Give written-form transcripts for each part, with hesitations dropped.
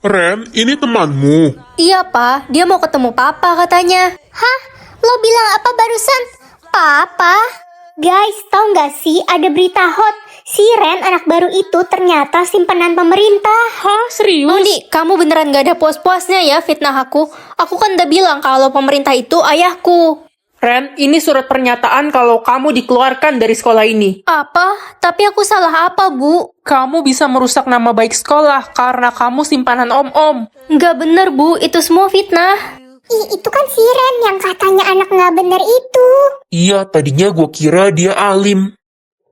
Ren, ini temanmu. Iya, Pa. Dia mau ketemu Papa katanya. Hah? Lo bilang apa barusan? Papa? Guys, tau gak sih ada berita hot? Si Ren anak baru itu ternyata simpanan pemerintah. Hah, serius? Mondi, kamu beneran gak ada puas-puasnya ya fitnah aku? Aku kan udah bilang kalau pemerintah itu ayahku. Ren, ini surat pernyataan kalau kamu dikeluarkan dari sekolah ini. Apa? Tapi aku salah apa, Bu? Kamu bisa merusak nama baik sekolah karena kamu simpanan om-om. Nggak bener, Bu. Itu semua fitnah. Ih, itu kan si Ren yang katanya anak gak bener itu. Iya, tadinya gue kira dia alim.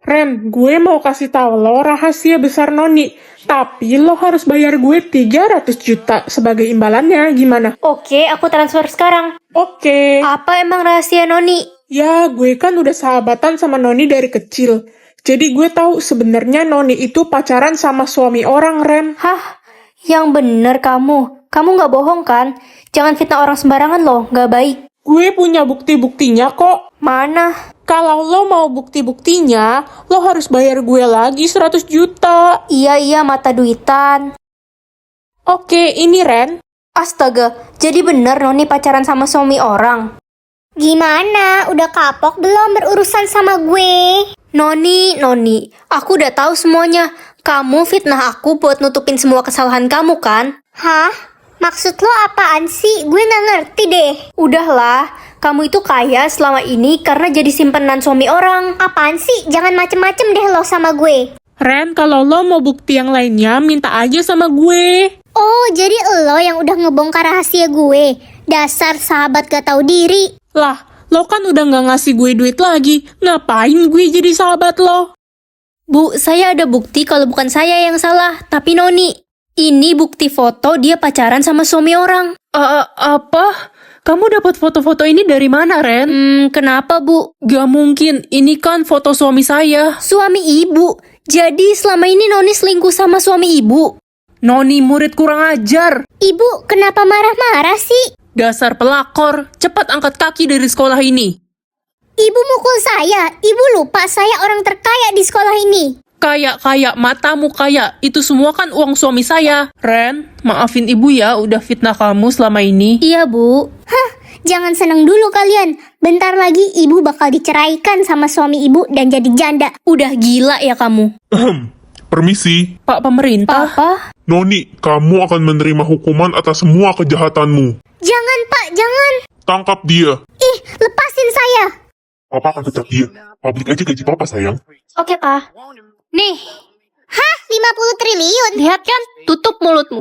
Ren, gue mau kasih tahu lo rahasia besar Noni. Tapi lo harus bayar gue 300 juta sebagai imbalannya, gimana? Oke, aku transfer sekarang. Oke. Apa emang rahasia Noni? Ya, gue kan udah sahabatan sama Noni dari kecil. Jadi gue tahu sebenarnya Noni itu pacaran sama suami orang, Ren. Hah? Yang bener kamu. Kamu nggak bohong kan? Jangan fitnah orang sembarangan loh, nggak baik. Gue punya bukti-buktinya kok. Mana? Kalau lo mau bukti-buktinya, lo harus bayar gue lagi 100 juta. Iya, mata duitan. Oke, ini Ren. Astaga, jadi bener Noni pacaran sama suami orang? Gimana? Udah kapok belum berurusan sama gue? Noni, aku udah tahu semuanya. Kamu fitnah aku buat nutupin semua kesalahan kamu kan? Hah? Maksud lo apaan sih? Gue gak ngerti deh. Udahlah, kamu itu kaya selama ini karena jadi simpenan suami orang. Apaan sih? Jangan macem-macem deh lo sama gue. Ren, kalau lo mau bukti yang lainnya, minta aja sama gue. Oh, jadi lo yang udah ngebongkar rahasia gue. Dasar sahabat gak tahu diri. Lah, lo kan udah gak ngasih gue duit lagi. Ngapain gue jadi sahabat lo? Bu, saya ada bukti kalau bukan saya yang salah, tapi Noni. Ini bukti foto dia pacaran sama suami orang. Apa? Kamu dapat foto-foto ini dari mana, Ren? Kenapa, Bu? Gak mungkin, ini kan foto suami saya. Suami ibu. Jadi selama ini Noni selingkuh sama suami ibu. Noni murid kurang ajar. Ibu, kenapa marah-marah sih? Dasar pelakor, cepat angkat kaki dari sekolah ini. Ibu mukul saya. Ibu lupa saya orang terkaya di sekolah ini. Kaya, matamu kaya. Itu semua kan uang suami saya. Ren, maafin ibu ya udah fitnah kamu selama ini. Iya, Bu. Hah, jangan seneng dulu kalian. Bentar lagi ibu bakal diceraikan sama suami ibu dan jadi janda. Udah gila ya kamu. Permisi. Pak pemerintah. Papa? Noni, kamu akan menerima hukuman atas semua kejahatanmu. Jangan pak, jangan. Tangkap dia. Ih, lepasin saya. Papa akan pecat dia. Publik aja gaji papa, sayang. Oke, Pak. Nih, Hah, 50 triliun? lihat kan? Tutup mulutmu.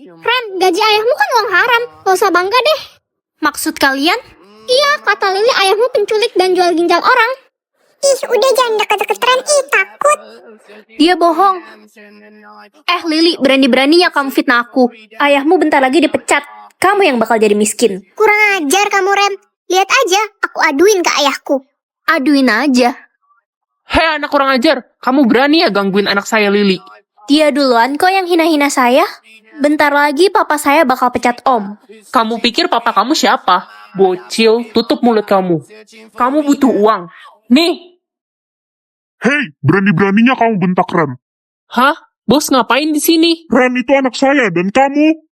Ren, gaji ayahmu kan uang haram. Gak usah bangga deh. Maksud kalian? Iya, kata Lili ayahmu penculik dan jual ginjal orang. Ih, udah jangan deket-deket Ren. Ih, takut. Dia bohong. Lili, berani-beraninya kamu fitnah aku. Ayahmu bentar lagi dipecat. Kamu yang bakal jadi miskin. Kurang ajar kamu, Ren. Lihat aja, aku aduin ke ayahku. Aduin aja. Hei anak kurang ajar, kamu berani ya gangguin anak saya Lili? Dia duluan kok yang hina-hina saya. Bentar lagi papa saya bakal pecat om. Kamu pikir papa kamu siapa? Bocil, tutup mulut kamu. Kamu butuh uang. Nih. Hei, berani-beraninya kamu bentak Ren. Hah? Bos ngapain di sini? Ren itu anak saya dan kamu.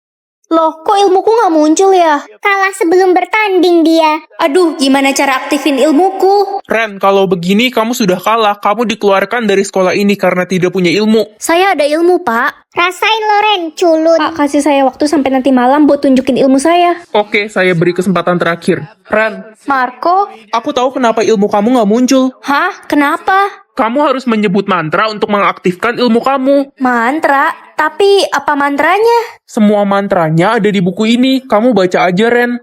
Loh, kok ilmuku nggak muncul ya? Kalah sebelum bertanding dia. Aduh, gimana cara aktifin ilmuku? Ren, kalau begini kamu sudah kalah. Kamu dikeluarkan dari sekolah ini karena tidak punya ilmu. Saya ada ilmu, Pak. Rasain lo, Ren, culun. Pak, kasih saya waktu sampai nanti malam buat tunjukin ilmu saya. Oke, saya beri kesempatan terakhir. Ren, Marco? aku tahu kenapa ilmu kamu nggak muncul. Hah? Kenapa? Kamu harus menyebut mantra untuk mengaktifkan ilmu kamu. Mantra? Tapi apa mantranya? Semua mantranya ada di buku ini. Kamu baca aja, Ren.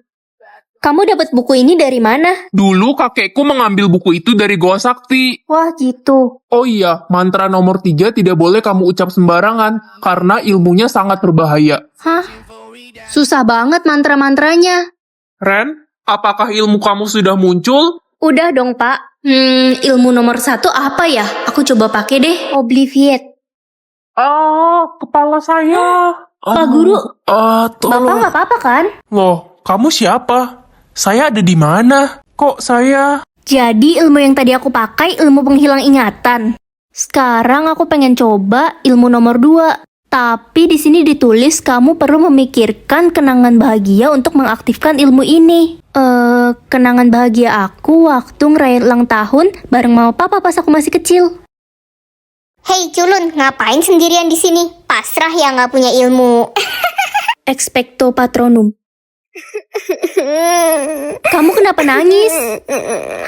Kamu dapat buku ini dari mana? Dulu kakekku mengambil buku itu dari Goa Sakti. Wah, gitu. Oh iya, mantra nomor 3 tidak boleh kamu ucap sembarangan, karena ilmunya sangat berbahaya. Hah? Susah banget mantra-mantranya. Ren, apakah ilmu kamu sudah muncul? Udah dong, Pak. Ilmu nomor 1 apa ya? Aku coba pakai deh. Obliviate. Kepala saya. Pak Guru, Tolong. Bapak nggak apa-apa kan? Loh, kamu siapa? Saya ada di mana? Kok saya... Jadi ilmu yang tadi aku pakai ilmu penghilang ingatan. Sekarang aku pengen coba ilmu nomor 2. Tapi di sini ditulis kamu perlu memikirkan kenangan bahagia untuk mengaktifkan ilmu ini. Kenangan bahagia aku waktu ngerayain ulang tahun bareng mama papa pas aku masih kecil. Hei culun, ngapain sendirian di sini? Pasrah ya nggak punya ilmu. Expecto patronum. Kamu kenapa nangis?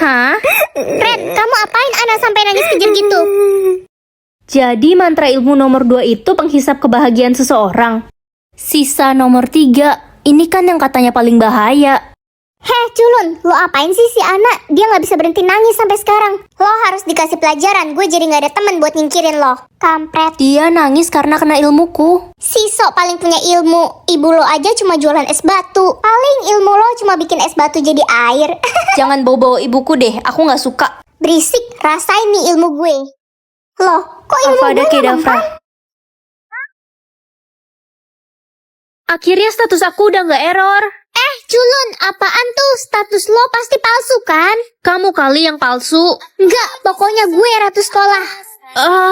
Hah? Ren, kamu apain anak sampai nangis kejam gitu? Jadi mantra ilmu nomor 2 itu penghisap kebahagiaan seseorang. Sisa nomor 3, ini kan yang katanya paling bahaya. Heh culun, lo apain sih si anak? Dia nggak bisa berhenti nangis sampai sekarang. Lo harus dikasih pelajaran, gue jadi nggak ada teman buat nyingkirin lo. Kampret. Dia nangis karena kena ilmuku. Si sok paling punya ilmu. Ibu lo aja cuma jualan es batu. Paling ilmu lo cuma bikin es batu jadi air. Jangan bawa-bawa ibuku deh, aku nggak suka. Berisik, rasain nih ilmu gue. Loh, kok ilmu Avada gue Kedavra. mempan? Akhirnya status aku udah nggak error. Culun, apaan tuh? Status lo pasti palsu kan? Kamu kali yang palsu. Enggak, pokoknya gue ratu sekolah.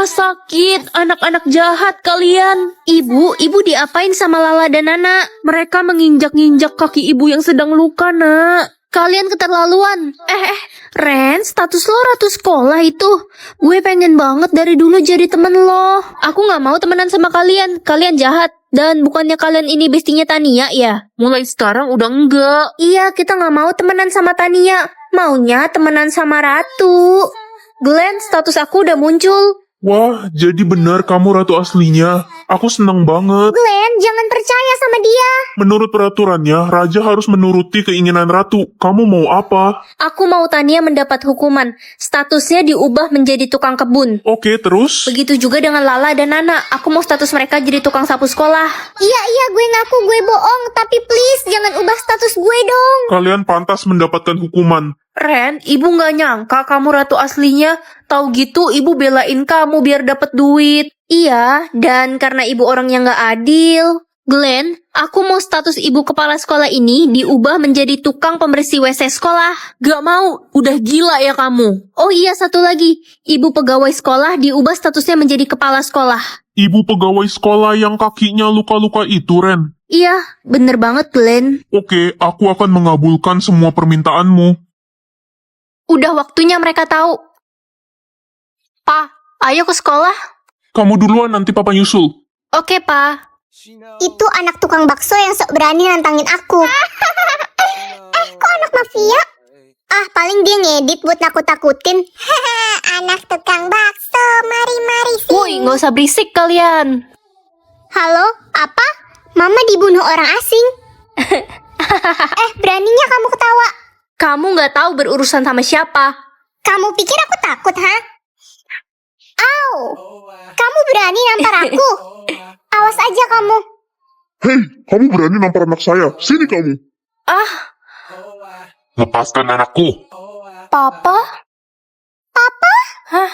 Sakit. Anak-anak jahat kalian. Ibu diapain sama Lala dan Nana? Mereka menginjak-injak kaki ibu yang sedang luka, Nak. Kalian keterlaluan. Ren, status lo ratu sekolah itu. Gue pengen banget dari dulu jadi temen lo. Aku gak mau temenan sama kalian. Kalian jahat. Dan bukannya kalian ini bestinya Tania ya? Mulai sekarang udah enggak. Iya, kita gak mau temenan sama Tania. Maunya temenan sama Ratu. Glenn, status aku udah muncul. Wah, jadi benar kamu ratu aslinya. Aku senang banget. Glenn, jangan percaya sama dia. Menurut peraturannya, raja harus menuruti keinginan ratu. Kamu mau apa? Aku mau Tania mendapat hukuman. Statusnya diubah menjadi tukang kebun. Oke, terus? Begitu juga dengan Lala dan Nana. Aku mau status mereka jadi tukang sapu sekolah. Iya, gue ngaku gue bohong. Tapi please, jangan ubah status gue dong. Kalian pantas mendapatkan hukuman. Ren, ibu gak nyangka kamu ratu aslinya. Tahu gitu ibu belain kamu biar dapat duit. Iya, dan karena ibu orang yang gak adil. Glenn, aku mau status ibu kepala sekolah ini diubah menjadi tukang pembersih WC sekolah. Gak mau, udah gila ya kamu. Oh iya, satu lagi. Ibu pegawai sekolah diubah statusnya menjadi kepala sekolah. Ibu pegawai sekolah yang kakinya luka-luka itu, Ren. Iya, bener banget Glenn. Oke, aku akan mengabulkan semua permintaanmu. Udah waktunya mereka tahu. Pa, ayo ke sekolah. Kamu duluan, nanti papa nyusul. Oke, Pa. Itu anak tukang bakso yang sok berani nantangin aku. Kok anak mafia? Paling dia ngedit buat nakut-nakutin. Anak tukang bakso, mari-mari sini. Woi, nggak usah berisik kalian. Halo, apa? Mama dibunuh orang asing. Beraninya kamu ketawa. Kamu nggak tahu berurusan sama siapa. Kamu pikir aku takut, ha? Au! Kamu berani nampar aku? Awas aja kamu. Hei, kamu berani nampar anak saya. Sini kamu. Lepaskan anakku. Papa? Hah?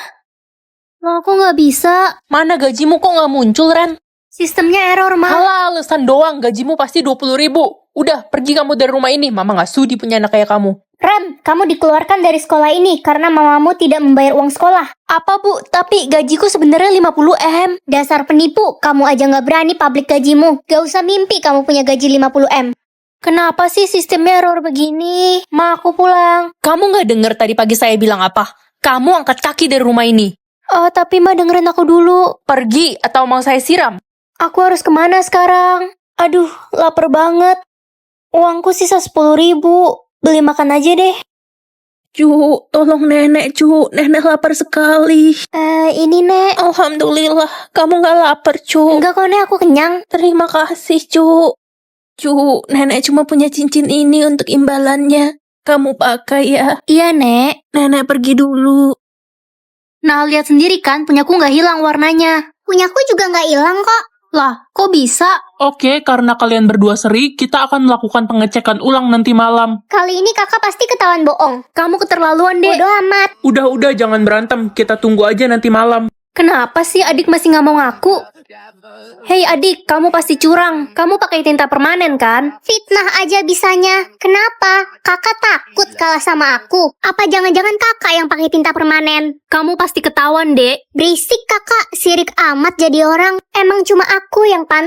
Aku nggak bisa. Mana gajimu kok nggak muncul, Ren? Sistemnya error, Ma. Alah, alasan doang. Gajimu pasti 20.000. Udah, pergi kamu dari rumah ini. Mama nggak sudi punya anak kayak kamu. Ren, kamu dikeluarkan dari sekolah ini karena mamamu tidak membayar uang sekolah. Apa, Bu? Tapi gajiku sebenarnya 50M. Dasar penipu, kamu aja nggak berani publik gajimu. Gak usah mimpi kamu punya gaji 50M. Kenapa sih sistemnya error begini? Ma, aku pulang. Kamu nggak denger tadi pagi saya bilang apa? Kamu angkat kaki dari rumah ini. Tapi Ma dengerin aku dulu. Pergi atau mau saya siram? Aku harus kemana sekarang? Aduh, lapar banget. Uangku sisa 10.000. Beli makan aja deh. Cu, tolong nenek, Cu. Nenek lapar sekali. Ini, Nek. Alhamdulillah, kamu nggak lapar, Cu. Enggak kok, Nek. Aku kenyang. Terima kasih, Cu. Cu, nenek cuma punya cincin ini untuk imbalannya. Kamu pakai ya. Iya, Nek. Nenek pergi dulu. Nah, lihat sendiri kan, punyaku nggak hilang warnanya. Punyaku juga nggak hilang kok. Lah, kok bisa? Oke, karena kalian berdua seri, kita akan melakukan pengecekan ulang nanti malam. Kali ini kakak pasti ketahuan bohong. Kamu keterlaluan, Dek. Bodoh amat. Udah, jangan berantem. Kita tunggu aja nanti malam. Kenapa sih adik masih nggak mau ngaku? Hei adik, kamu pasti curang. Kamu pakai tinta permanen kan? Fitnah aja bisanya. Kenapa? Kakak takut kalah sama aku? Apa jangan-jangan kakak yang pakai tinta permanen? Kamu pasti ketahuan, Dek. Berisik kakak, sirik amat jadi orang. Emang cuma aku yang pantas